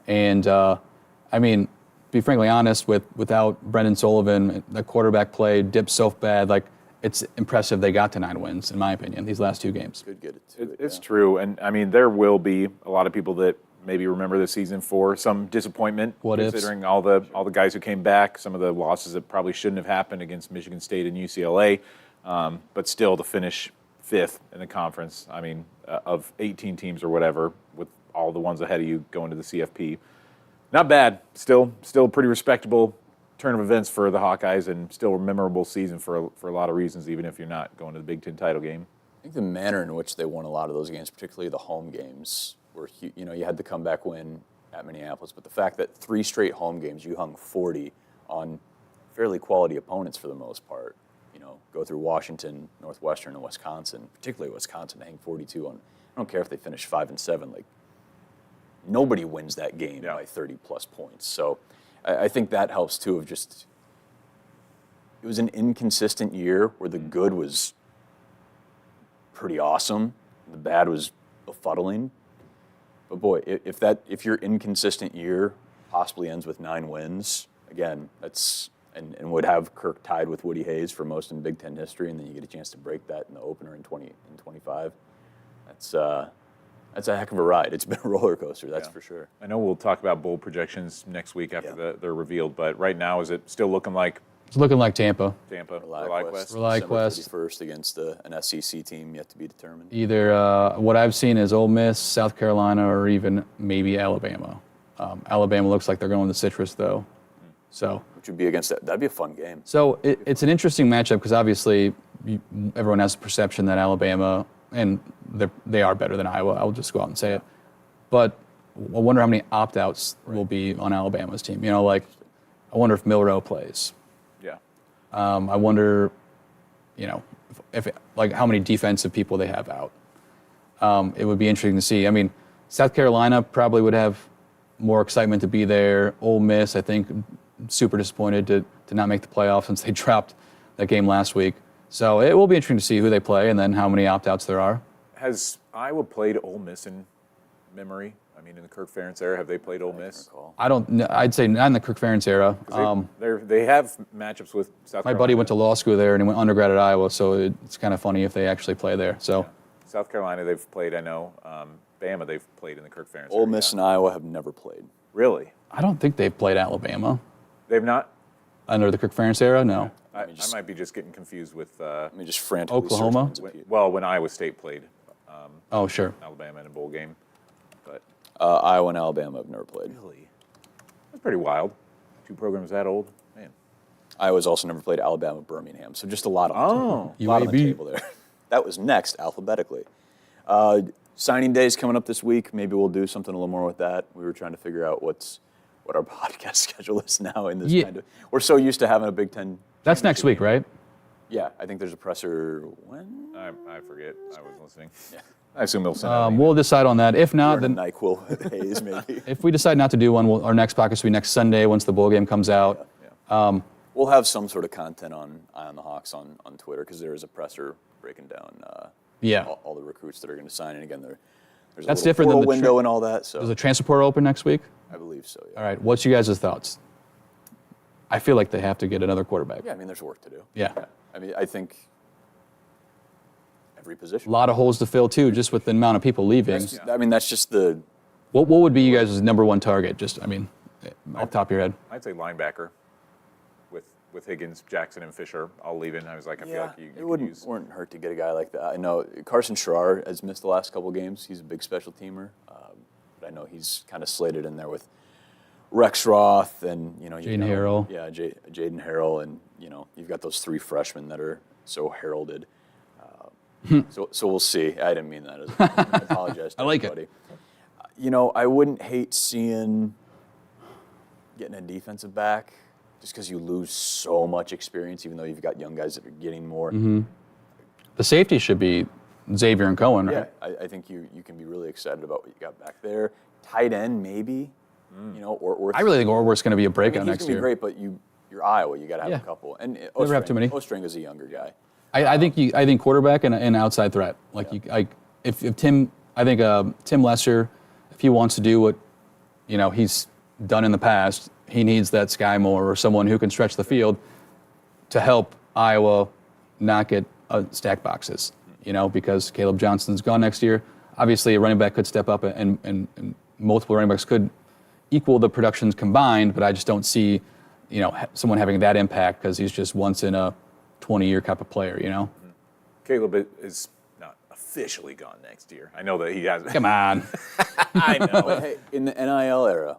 Speaker 4: And, I mean, be frankly honest, without Brendan Sullivan, the quarterback play dipped so bad, like, it's impressive they got to 9 wins, in my opinion, these last 2 games.
Speaker 2: could get it to it.
Speaker 3: It's true, and I mean there will be a lot of people that maybe remember the season for some disappointment, considering all the guys who came back, some of the losses that probably shouldn't have happened against Michigan State and UCLA, but still to finish 5th in the conference. I mean, of 18 teams or whatever, with all the ones ahead of you going to the CFP, not bad. Still a pretty respectable turn of events for the Hawkeyes, and still a memorable season for a lot of reasons, even if you're not going to the Big Ten title game.
Speaker 2: I think the manner in which they won a lot of those games, particularly the home games, were you had the comeback win at Minneapolis, but the fact that 3 straight home games you hung 40 on fairly quality opponents for the most part. Go through Washington, Northwestern, and Wisconsin, particularly Wisconsin, hang 42 on. I don't care if they finish 5-7. Like, nobody wins that game by 30-plus points. So I think that helps too. It was an inconsistent year where the good was pretty awesome, the bad was befuddling. But boy, if your inconsistent year possibly ends with 9 wins, again, that's and would have Kirk tied with Woody Hayes for most in Big Ten history, and then you get a chance to break that in the opener in 25. That's a heck of a ride. It's been a roller coaster, that's for sure.
Speaker 3: I know we'll talk about bowl projections next week after they're revealed, but right now, is it still looking like?
Speaker 4: It's looking like Tampa.
Speaker 2: Rely Quest first against an SEC team yet to be determined.
Speaker 4: Either what I've seen is Ole Miss, South Carolina, or even maybe Alabama. Alabama looks like they're going to Citrus, though. So,
Speaker 2: which would be against that. That'd be a fun game.
Speaker 4: So it's an interesting matchup because obviously everyone has a perception that Alabama, and they are better than Iowa. I'll just go out and say it. But I wonder how many opt-outs will be on Alabama's team. I wonder if Milroe plays.
Speaker 3: Yeah.
Speaker 4: I wonder, if how many defensive people they have out. It would be interesting to see. I mean, South Carolina probably would have more excitement to be there. Ole Miss, I think, super disappointed to not make the playoffs since they dropped that game last week. So it will be interesting to see who they play and then how many opt-outs there are.
Speaker 3: Has Iowa played Ole Miss in memory? I mean, in the Kirk Ferentz era, have they played Ole Miss?
Speaker 4: I'd say not in the Kirk Ferentz era.
Speaker 3: They have matchups with South Carolina.
Speaker 4: My buddy went to law school there and he went undergrad at Iowa, so it's kind of funny if they actually play there. So
Speaker 3: yeah. South Carolina, they've played, I know. Bama, they've played in the Kirk Ferentz era.
Speaker 2: Ole Miss and Iowa have never played.
Speaker 3: Really?
Speaker 4: I don't think they've played Alabama.
Speaker 3: They've not?
Speaker 4: Under the Kirk Ferentz era, no.
Speaker 3: I might be just getting confused with
Speaker 2: just frantically
Speaker 4: Oklahoma.
Speaker 3: When Iowa State played.
Speaker 4: Sure.
Speaker 3: Alabama in a bowl game, but
Speaker 2: Iowa and Alabama have never played.
Speaker 3: Really? That's pretty wild. 2 programs that old, man.
Speaker 2: Iowa's also never played Alabama, Birmingham, so just a lot on the table there. That was next alphabetically. Signing day is coming up this week. Maybe we'll do something a little more with that. We were trying to figure out what's what our podcast schedule is now in this kind of. We're so used to having a Big Ten.
Speaker 4: That's next week, right?
Speaker 2: Yeah, I think there's a presser when.
Speaker 3: I forget. I wasn't listening. Yeah. I assume they'll send out.
Speaker 4: We'll decide on that. If not, then
Speaker 2: NyQuil haze maybe. If
Speaker 4: we decide not to do one, our next podcast will be next Sunday once the bowl game comes out.
Speaker 2: We'll have some sort of content on Eye on the Hawks on Twitter because there is a presser breaking down all the recruits that are going to sign. And again, there's
Speaker 4: That's
Speaker 2: a
Speaker 4: different than the
Speaker 2: window and all that. So
Speaker 4: does the transfer portal open next week?
Speaker 2: I believe so. Yeah.
Speaker 4: All right. What's you guys' thoughts? I feel like they have to get another quarterback.
Speaker 2: Yeah, I mean, there's work to do.
Speaker 4: Yeah.
Speaker 2: I mean, I think every position.
Speaker 4: A lot of holes to fill too, just with the amount of people leaving.
Speaker 2: I mean, that's just the.
Speaker 4: What would be you guys' number one target? Just, I mean, off the top of your head.
Speaker 3: I'd say linebacker with Higgins, Jackson, and Fisher all leaving. I was like, I feel like you
Speaker 2: wouldn't hurt to get a guy like that. I know Carson Schrar has missed the last couple games. He's a big special teamer, but I know he's kind of slated in there with Rex Roth and
Speaker 4: Jaden Harrell.
Speaker 2: Yeah, Jaden Harrell, and you've got those 3 freshmen that are so heralded. So we'll see. I didn't mean that. I apologize to everybody. It. I wouldn't hate seeing getting a defensive back just because you lose so much experience, even though you've got young guys that are getting more.
Speaker 4: Mm-hmm. The safety should be Xavier and Cohen, right?
Speaker 2: Yeah, I think you can be really excited about what you got back there. Tight end, maybe. Or
Speaker 4: I really think Orworth's going to be a breakout
Speaker 2: he's
Speaker 4: next
Speaker 2: gonna
Speaker 4: year.
Speaker 2: be great, but you're Iowa. You got to have a couple. And
Speaker 4: Never have too many.
Speaker 2: Ostring is a younger guy.
Speaker 4: I think quarterback and an outside threat. If Tim Lesser, if he wants to do what he's done in the past, he needs that Sky Moore or someone who can stretch the field to help Iowa not get stack boxes. Because Kaleb Johnson's gone next year. Obviously, a running back could step up and multiple running backs could equal the productions combined, but I just don't see someone having that impact because he's just once in a 20-year type of player.
Speaker 3: Kaleb is not officially gone next year. I know that he has.
Speaker 4: Come on.
Speaker 3: I know.
Speaker 2: But hey, in the NIL era,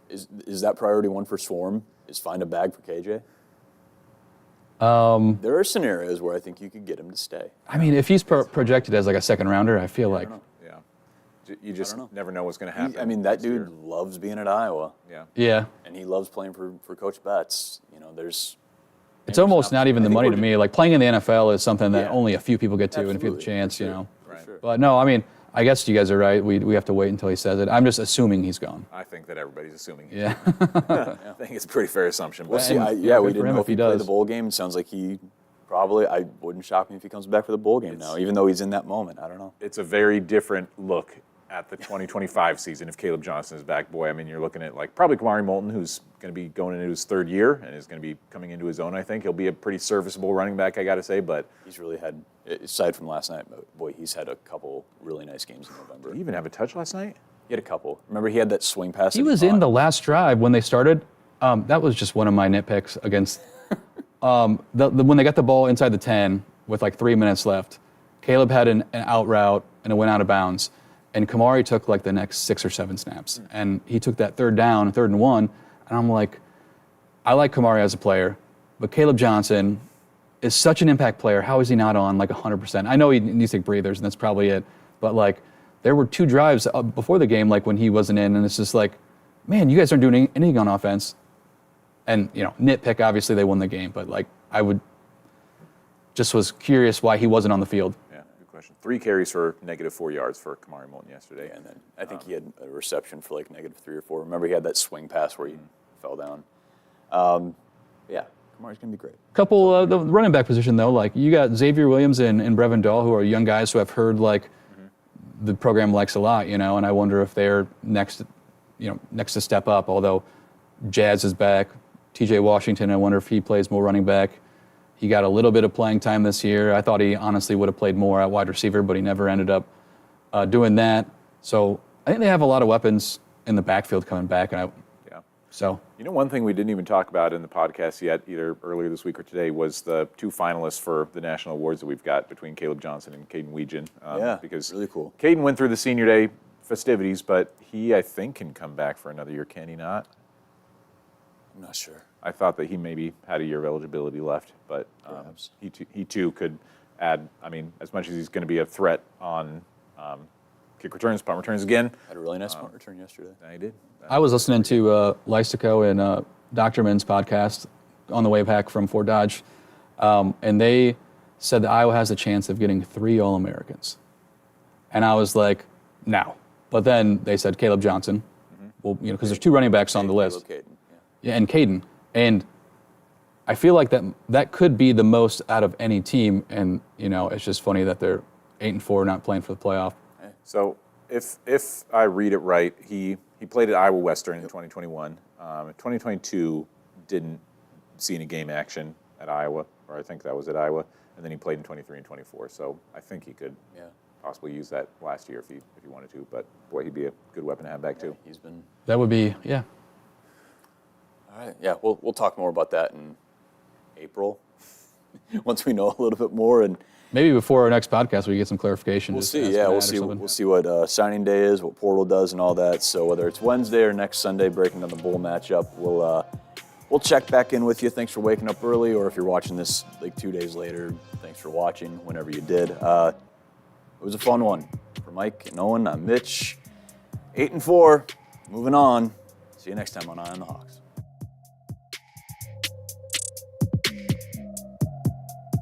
Speaker 2: is that priority one for Swarm? Is find a bag for KJ? There are scenarios where I think you could get him to stay.
Speaker 4: I mean, if he's projected as like a second rounder, I feel like.
Speaker 3: Yeah. You just never know what's going to happen.
Speaker 2: That dude loves being at Iowa.
Speaker 3: Yeah.
Speaker 4: Yeah.
Speaker 2: And he loves playing for Coach Betts.
Speaker 4: It's almost not even the money to me. Like playing in the NFL is something that only a few people get to, and if you have the chance,
Speaker 2: Right.
Speaker 4: But no, I mean, I guess you guys are right. We have to wait until he says it. I'm just assuming he's gone.
Speaker 3: I think that everybody's assuming.
Speaker 4: Yeah.
Speaker 3: I think it's a pretty fair assumption.
Speaker 2: We'll see. We didn't know if he played the bowl game. It sounds like he probably. I wouldn't shock me if he comes back for the bowl game now, even though he's in that moment. I don't know.
Speaker 3: It's a very different look at the 2025 season if Kaleb Johnson is back. Boy, I mean, you're looking at like probably Kamari Moulton, who's going to be going into his 3rd year and is going to be coming into his own. I think he'll be a pretty serviceable running back, I got to say. But
Speaker 2: he's really had, aside from last night, boy, he's had a couple really nice games in November.
Speaker 3: Did he even have a touch last night?
Speaker 2: He had a couple. Remember, he had that swing pass.
Speaker 4: He was in the last drive when they started. That was just one of my nitpicks against when they got the ball inside the 10 with like 3 minutes left. Kaleb had an out route and it went out of bounds. And Kamari took like the next 6 or 7 snaps. And he took that 3rd down, 3rd and 1. And I'm like, I like Kamari as a player, but Kaleb Johnson is such an impact player. How is he not on like 100%? I know he needs to take breathers, and that's probably it. But like, there were 2 drives before the game, like when he wasn't in, and it's just like, man, you guys aren't doing anything on offense. And nitpick, obviously they won the game, but like I was curious why he wasn't on the field.
Speaker 3: 3 carries for -4 yards for Kamari Moulton yesterday.
Speaker 2: And then I think he had a reception for like -3 or 4. Remember, he had that swing pass where he fell down. Kamari's going to be great.
Speaker 4: Couple, the running back position, though, like you got Xavier Williams and Brevin Dahl, who are young guys who I've heard like the program likes a lot, and I wonder if they're next to step up, although Jazz is back. TJ Washington, I wonder if he plays more running back. He got a little bit of playing time this year. I thought he honestly would have played more at wide receiver, but he never ended up doing that. So I think they have a lot of weapons in the backfield coming back. So
Speaker 3: one thing we didn't even talk about in the podcast yet, either earlier this week or today, was the 2 finalists for the national awards that we've got between Kaleb Johnson and Caden Weegan. Because
Speaker 2: really cool.
Speaker 3: Caden went through the senior day festivities, but he, I think, can come back for another year. Can he not?
Speaker 2: I'm not sure.
Speaker 3: I thought that he maybe had a year of eligibility left, but he too could add. I mean, as much as he's going to be a threat on kick returns, punt returns again.
Speaker 2: Had a really nice punt return yesterday.
Speaker 3: I did.
Speaker 4: I was listening to Lystico and Dr. Min's podcast on the way back from Fort Dodge, and they said that Iowa has a chance of getting 3 All-Americans. And I was like, no. But then they said Kaleb Johnson. Well, because there's 2 running backs on the list.
Speaker 2: Caden,
Speaker 4: yeah, and Caden. And I feel like that could be the most out of any team. And, it's just funny that they're 8-4, not playing for the playoff.
Speaker 3: So if I read it right, he played at Iowa Western in 2021. 2022 didn't see any game action at Iowa, or I think that was at Iowa. And then he played in 23 and 24. So I think he could possibly use that last year if he wanted to. But boy, he'd be a good weapon to have back too.
Speaker 2: He's been.
Speaker 4: That would be, yeah.
Speaker 2: All right, yeah, we'll talk more about that in April once we know a little bit more, and
Speaker 4: maybe before our next podcast we get some clarification.
Speaker 2: We'll see. Yeah, we'll see what signing day is, what portal does, and all that. So whether it's Wednesday or next Sunday, breaking down the bowl matchup, we'll check back in with you. Thanks for waking up early, or if you're watching this like 2 days later, thanks for watching. Whenever you did, it was a fun one. For Mike and Owen, I'm Mitch. 8-4. Moving on. See you next time on Eye on the Hawks.